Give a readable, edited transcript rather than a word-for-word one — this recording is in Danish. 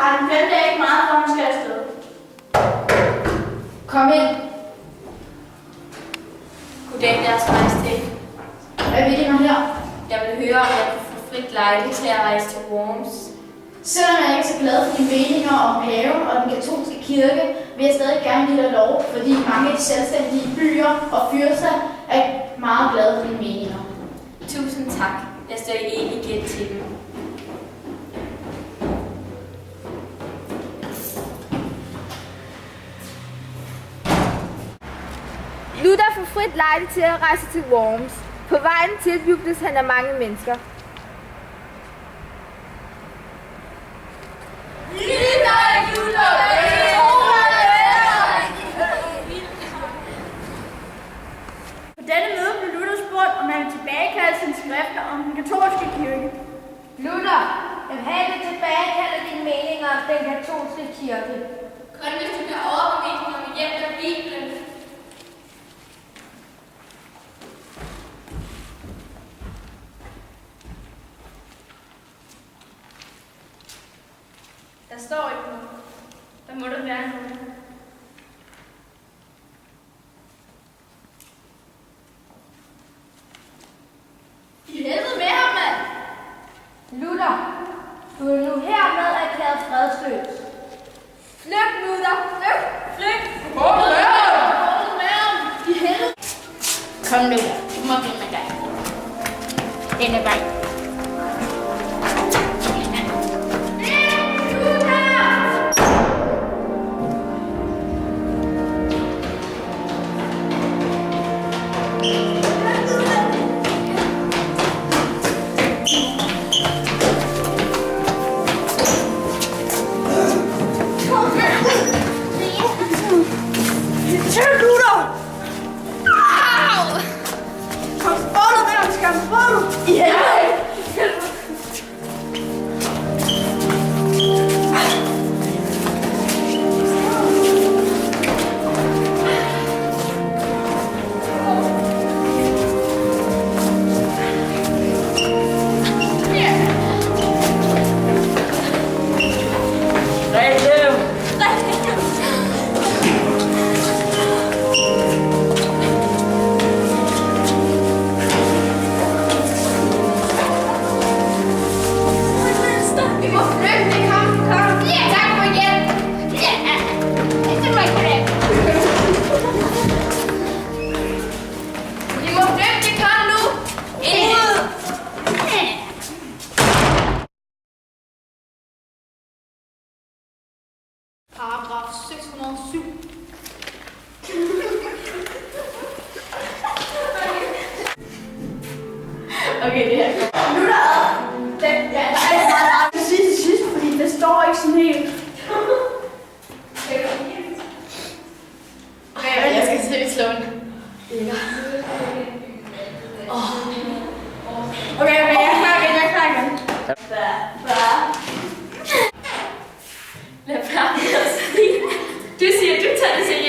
har den 5. ikke meget, for han skal afsted. Kom ind. Goddag, deres majestæt. Hvad vil I mig her? Jeg vil høre, om jeg kan få frit lejde til at rejse til Worms. Selvom jeg ikke er så glad for dine meninger om paven og den katolske kirke, vil jeg stadig gerne give dig lov, fordi mange af de selvstændige byer og fyrster er meget glade for dine meninger. Tusind tak. Jeg står i evig gæld til dem. Luther får frit lejde til at rejse til Worms. På vejen tiljubles han af mange mennesker. På denne møde blev Luther spurgt, om han vil tilbagekalde sine skrifter om den katolske kirke. Luther, jeg vil have dig tilbagekalde dine meninger om den katolske kirke. Kun hvis du kan overbevise mig med hjælp af Bibelen. Der står ikke noget. Der må der være noget. I helvede med ham, mand! Luther, du er nu hermed erklæret fredsløs. Flygt, Luther! Flygt! Flygt! Hold med ham! I helvede! Kom nu, du må blive med dig. Denne vej. Paragraf 607. Okay, det her er godt. Luther! Der er meget til sidst, fordi det står ikke sådan helt. Okay, jeg skal se slå den. Okay, jeg er klar igen. Lad være med at sige. Du siger, du tager det seriøst.